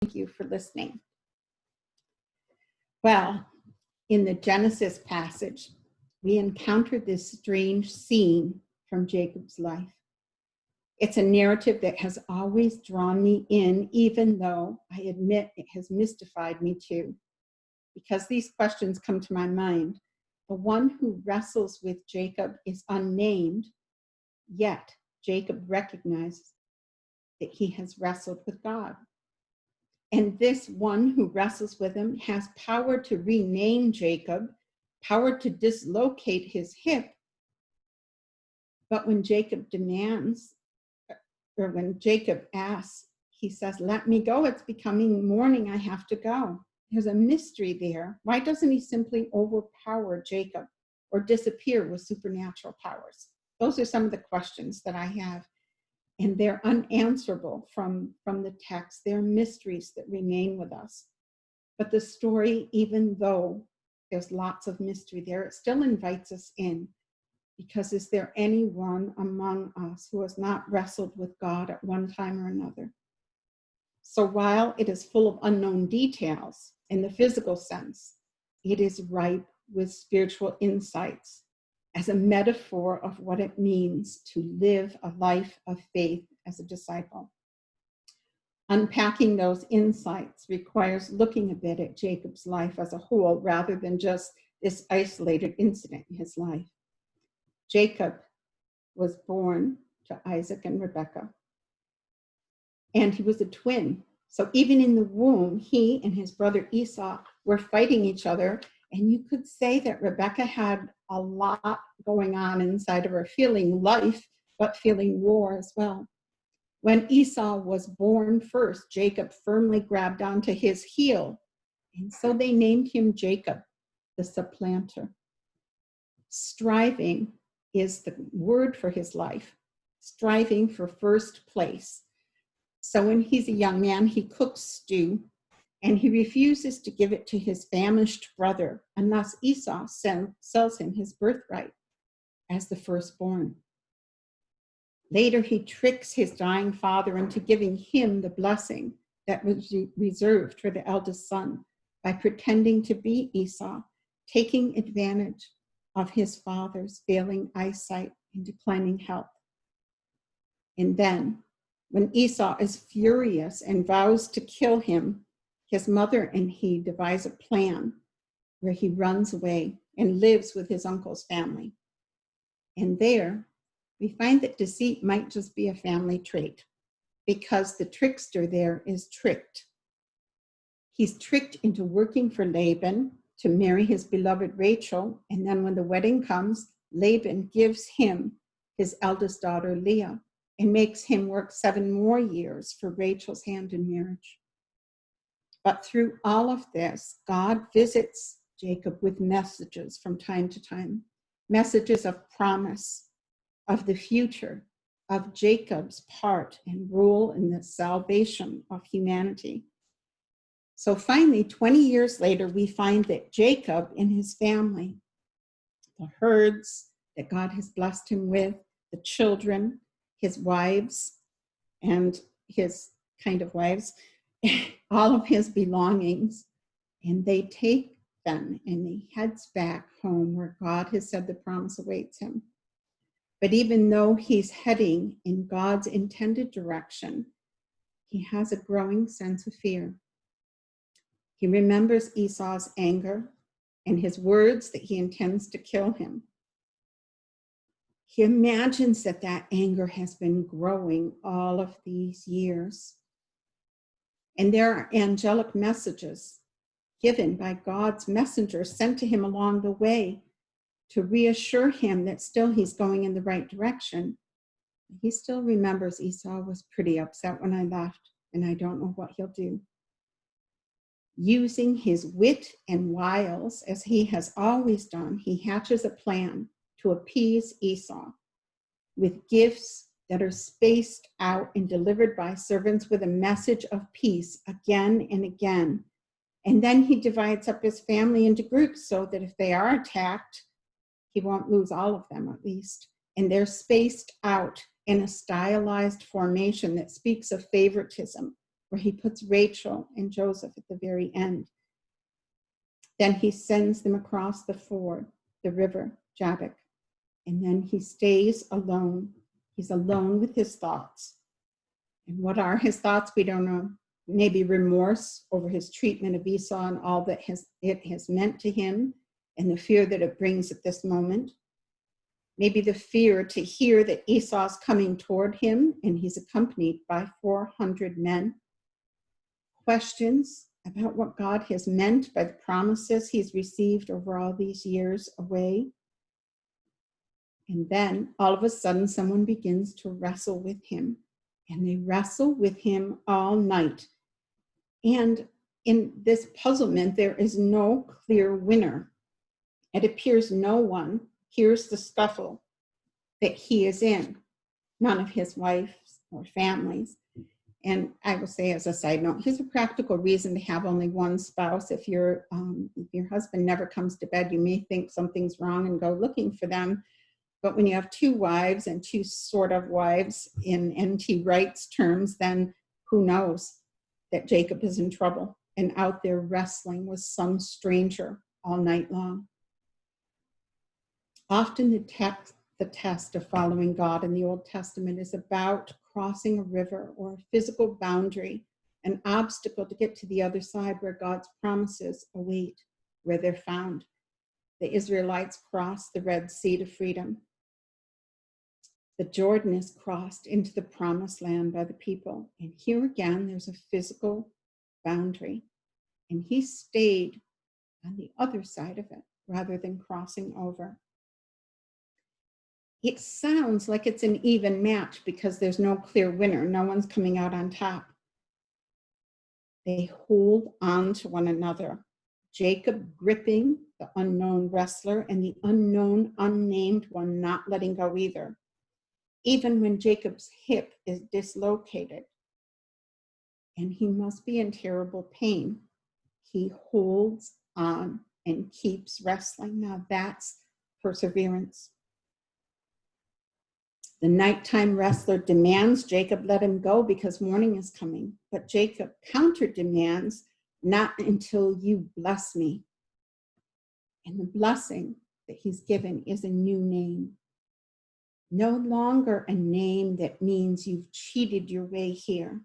Thank you for listening. Well, in the Genesis passage, we encounter this strange scene from Jacob's life. It's a narrative that has always drawn me in, even though I admit it has mystified me too, because these questions come to my mind. The one who wrestles with Jacob is unnamed, yet Jacob recognizes that he has wrestled with God. And this one who wrestles with him has power to rename Jacob, power to dislocate his hip. But when Jacob demands, or when Jacob asks, he says, "Let me go. It's becoming morning. I have to go." There's a mystery there. Why doesn't he simply overpower Jacob or disappear with supernatural powers? Those are some of the questions that I have. And they're unanswerable from the text. They're mysteries that remain with us. But the story, even though there's lots of mystery there, it still invites us in. Because is there anyone among us who has not wrestled with God at one time or another? So while it is full of unknown details in the physical sense, it is ripe with spiritual insights as a metaphor of what it means to live a life of faith as a disciple. Unpacking those insights requires looking a bit at Jacob's life as a whole rather than just this isolated incident in his life. Jacob was born to Isaac and Rebekah, and he was a twin. So even in the womb, he and his brother Esau were fighting each other. And you could say that Rebekah had a lot going on inside of her, feeling life, but feeling war as well. When Esau was born first, Jacob firmly grabbed onto his heel. And so they named him Jacob, the supplanter. Striving is the word for his life, striving for first place. So when he's a young man, he cooks stew, and he refuses to give it to his famished brother, and thus Esau sells him his birthright as the firstborn. Later, he tricks his dying father into giving him the blessing that was reserved for the eldest son by pretending to be Esau, taking advantage of his father's failing eyesight and declining health. And then, when Esau is furious and vows to kill him, his mother and he devise a plan where he runs away and lives with his uncle's family. And there, we find that deceit might just be a family trait because the trickster there is tricked. He's tricked into working for Laban to marry his beloved Rachel, and then when the wedding comes, Laban gives him his eldest daughter, Leah, and makes him work 7 more years for Rachel's hand in marriage. But through all of this, God visits Jacob with messages from time to time, messages of promise, of the future, of Jacob's part and role in the salvation of humanity. So finally, 20 years later, we find that Jacob and his family, the herds that God has blessed him with, the children, his wives, and his kind of wives, all of his belongings, and they take them and he heads back home where God has said the promise awaits him. But even though he's heading in God's intended direction, he has a growing sense of fear. He remembers Esau's anger and his words that he intends to kill him. He imagines that that anger has been growing all of these years. And there are angelic messages given by God's messengers sent to him along the way to reassure him that still he's going in the right direction. He still remembers Esau was pretty upset when I left, and I don't know what he'll do. Using his wit and wiles, as he has always done, he hatches a plan to appease Esau with gifts that are spaced out and delivered by servants with a message of peace again and again. And then he divides up his family into groups so that if they are attacked, he won't lose all of them at least. And they're spaced out in a stylized formation that speaks of favoritism, where he puts Rachel and Joseph at the very end. Then he sends them across the ford, the river, Jabbok, and then he stays alone. He's alone with his thoughts. And what are his thoughts? We don't know. Maybe remorse over his treatment of Esau and all that it has meant to him, and the fear that it brings at this moment. Maybe the fear to hear that Esau's coming toward him and he's accompanied by 400 men. Questions about what God has meant by the promises he's received over all these years away. And then all of a sudden someone begins to wrestle with him, and they wrestle with him all night. And in this puzzlement, there is no clear winner. It appears no one hears the scuffle that he is in, none of his wives or families. And I will say as a side note, here's a practical reason to have only one spouse. If your husband never comes to bed, you may think something's wrong and go looking for them. But when you have two wives and two sort of wives in N.T. Wright's terms, then who knows that Jacob is in trouble and out there wrestling with some stranger all night long. Often the test of following God in the Old Testament is about crossing a river or a physical boundary, an obstacle to get to the other side where God's promises await, where they're found. The Israelites crossed the Red Sea to freedom. The Jordan is crossed into the promised land by the people. And here again, there's a physical boundary. And he stayed on the other side of it rather than crossing over. It sounds like it's an even match because there's no clear winner. No one's coming out on top. They hold on to one another. Jacob gripping the unknown wrestler and the unknown, unnamed one not letting go either. Even when Jacob's hip is dislocated and he must be in terrible pain, he holds on and keeps wrestling. Now that's perseverance. The nighttime wrestler demands Jacob let him go because morning is coming. But Jacob counter-demands, not until you bless me. And the blessing that he's given is a new name. No longer a name that means you've cheated your way here.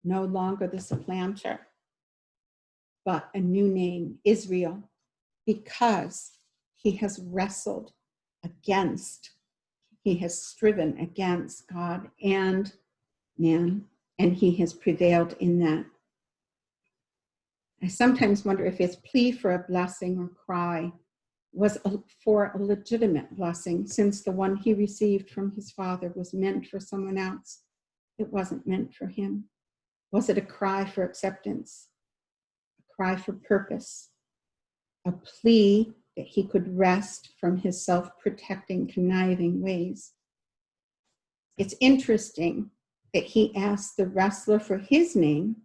No longer the supplanter, but a new name, Israel, because he has wrestled against, he has striven against God and man, and he has prevailed in that. I sometimes wonder if his plea for a blessing or cry was for a legitimate blessing, since the one he received from his father was meant for someone else. It wasn't meant for him. Was it a cry for acceptance, a cry for purpose, a plea that he could rest from his self-protecting, conniving ways? It's interesting that he asked the wrestler for his name,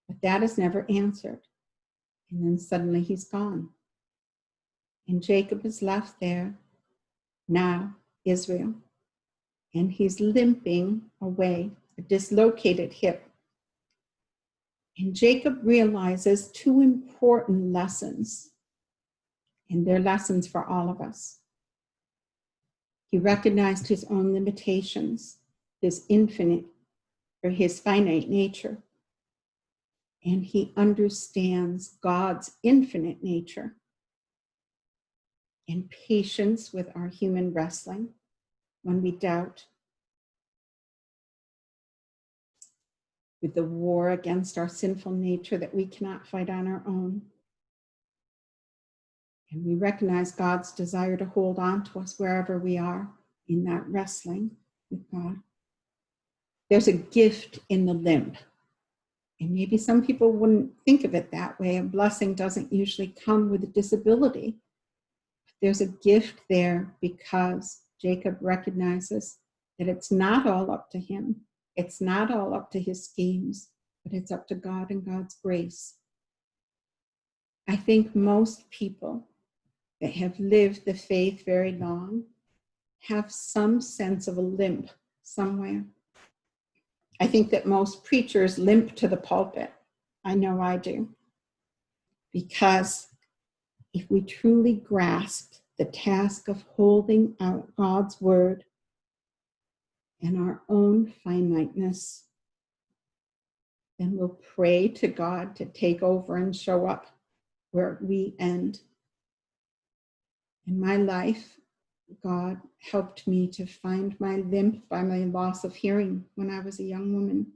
but that is never answered. And then suddenly he's gone. And Jacob is left there, now Israel, and he's limping away, a dislocated hip. And Jacob realizes two important lessons, and they're lessons for all of us. He recognized his own limitations, his infinite or his finite nature, and he understands God's infinite nature. And patience with our human wrestling when we doubt, with the war against our sinful nature that we cannot fight on our own. And we recognize God's desire to hold on to us wherever we are in that wrestling with God. There's a gift in the limp. And maybe some people wouldn't think of it that way. A blessing doesn't usually come with a disability. There's a gift there because Jacob recognizes that it's not all up to him. It's not all up to his schemes, but it's up to God and God's grace. I think most people that have lived the faith very long have some sense of a limp somewhere. I think that most preachers limp to the pulpit. I know I do. Because if we truly grasp the task of holding out God's word and our own finiteness, then we'll pray to God to take over and show up where we end. In my life, God helped me to find my limp by my loss of hearing when I was a young woman.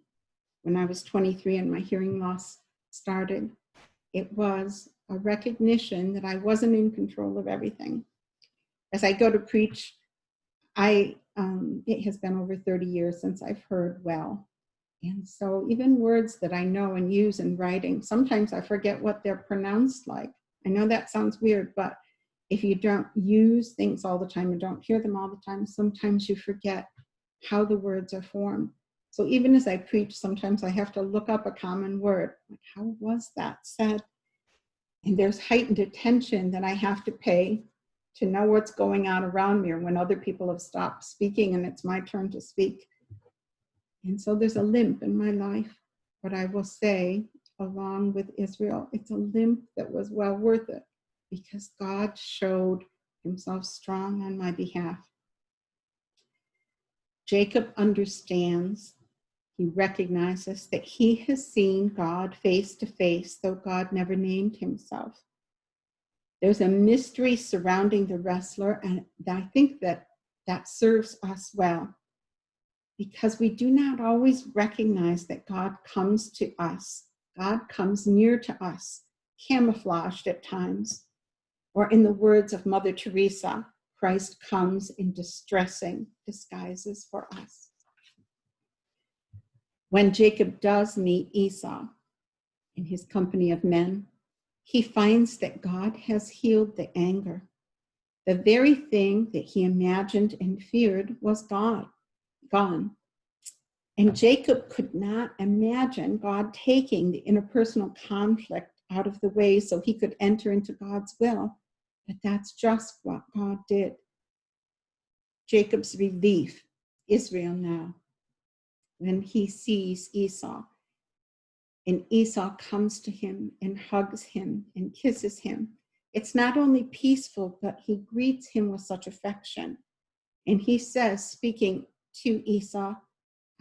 When I was 23 and my hearing loss started, it was a recognition that I wasn't in control of everything. As I go to preach, it has been over 30 years since I've heard well. And so even words that I know and use in writing, sometimes I forget what they're pronounced like. I know that sounds weird, but if you don't use things all the time and don't hear them all the time, sometimes you forget how the words are formed. So even as I preach, sometimes I have to look up a common word. Like, how was that said? And there's heightened attention that I have to pay to know what's going on around me, or when other people have stopped speaking and it's my turn to speak. And so there's a limp in my life, but I will say, along with Israel, it's a limp that was well worth it, because God showed himself strong on my behalf. Jacob understands, he recognizes that he has seen God face to face, though God never named himself. There's a mystery surrounding the wrestler, and I think that serves us well, because we do not always recognize that God comes to us. God comes near to us, camouflaged at times. Or in the words of Mother Teresa, Christ comes in distressing disguises for us. When Jacob does meet Esau in his company of men, he finds that God has healed the anger. The very thing that he imagined and feared was gone. And Jacob could not imagine God taking the interpersonal conflict out of the way so he could enter into God's will. But that's just what God did. Jacob's relief, Israel now, when he sees Esau. And Esau comes to him and hugs him and kisses him. It's not only peaceful, but he greets him with such affection. And he says, speaking to Esau,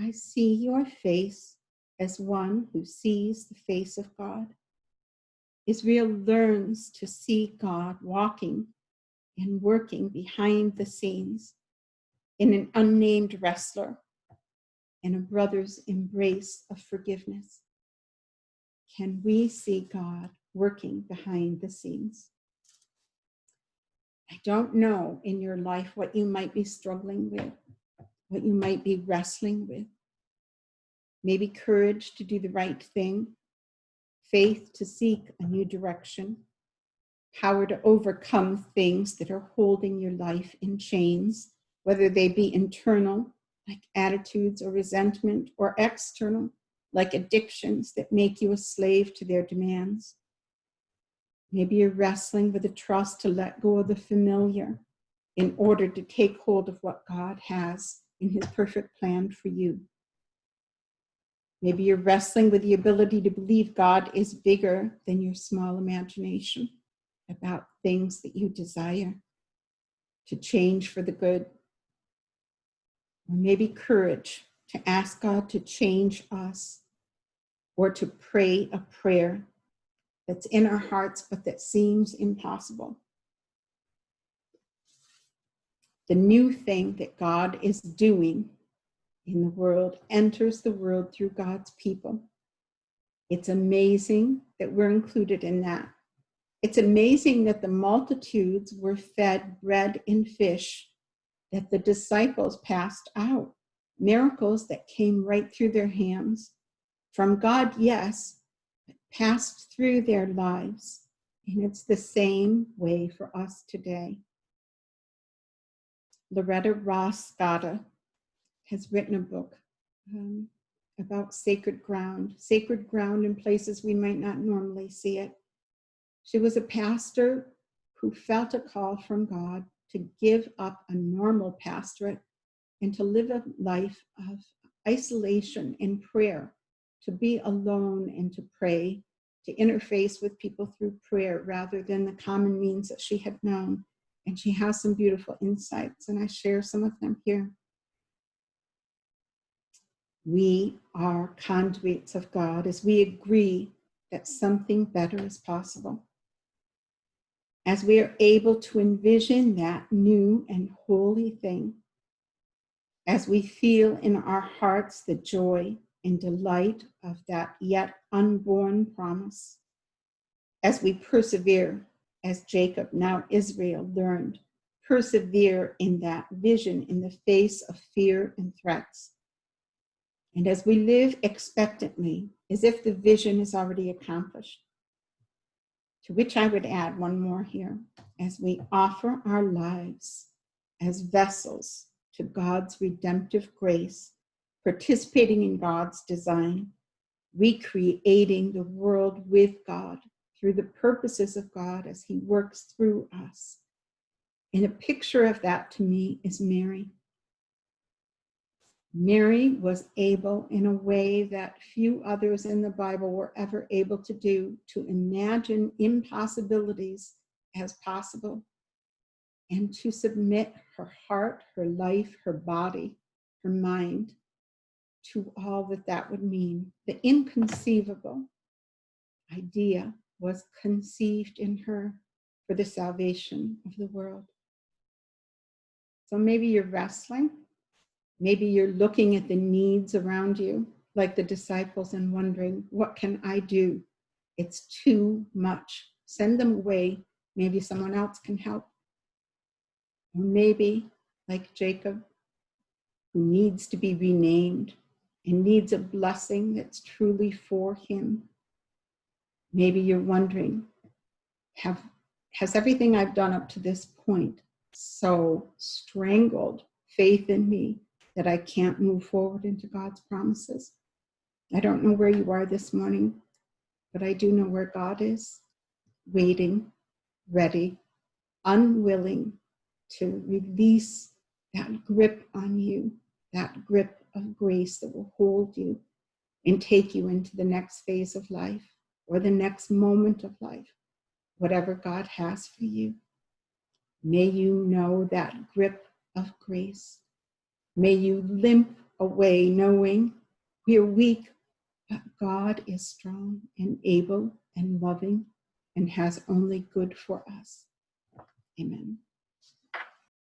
I see your face as one who sees the face of God. Israel learns to see God walking and working behind the scenes in an unnamed wrestler and a brother's embrace of forgiveness. Can we see God working behind the scenes? I don't know in your life what you might be struggling with, what you might be wrestling with. Maybe courage to do the right thing, faith to seek a new direction, power to overcome things that are holding your life in chains, whether they be internal, like attitudes or resentment, or external, like addictions that make you a slave to their demands. Maybe you're wrestling with a trust to let go of the familiar in order to take hold of what God has in his perfect plan for you. Maybe you're wrestling with the ability to believe God is bigger than your small imagination about things that you desire to change for the good. Or maybe courage to ask God to change us, or to pray a prayer that's in our hearts but that seems impossible. The new thing that God is doing in the world enters the world through God's people. It's amazing that we're included in that. It's amazing that the multitudes were fed bread and fish, that the disciples passed out, miracles that came right through their hands. From God, yes, but passed through their lives. And it's the same way for us today. Loretta Ross Scott has written a book about sacred ground in places we might not normally see it. She was a pastor who felt a call from God to give up a normal pastorate and to live a life of isolation in prayer, to be alone and to pray, to interface with people through prayer rather than the common means that she had known. And she has some beautiful insights, and I share some of them here. We are conduits of God as we agree that something better is possible. As we are able to envision that new and holy thing, as we feel in our hearts the joy and delight of that yet unborn promise, as we persevere, as Jacob, now Israel, learned, persevere in that vision in the face of fear and threats. And as we live expectantly, as if the vision is already accomplished. To which I would add one more here, as we offer our lives as vessels to God's redemptive grace, participating in God's design, recreating the world with God through the purposes of God as he works through us. And a picture of that to me is Mary. Mary was able, in a way that few others in the Bible were ever able to do, to imagine impossibilities as possible and to submit her heart, her life, her body, her mind to all that that would mean. The inconceivable idea was conceived in her for the salvation of the world. So maybe you're wrestling. Maybe you're looking at the needs around you, like the disciples, and wondering, what can I do? It's too much. Send them away. Maybe someone else can help. Or maybe, like Jacob, who needs to be renamed and needs a blessing that's truly for him. Maybe you're wondering, has everything I've done up to this point so strangled faith in me that I can't move forward into God's promises? I don't know where you are this morning, but I do know where God is, waiting, ready, unwilling to release that grip on you, that grip of grace that will hold you and take you into the next phase of life or the next moment of life, whatever God has for you. May you know that grip of grace. May you limp away knowing we are weak, but God is strong and able and loving and has only good for us. Amen.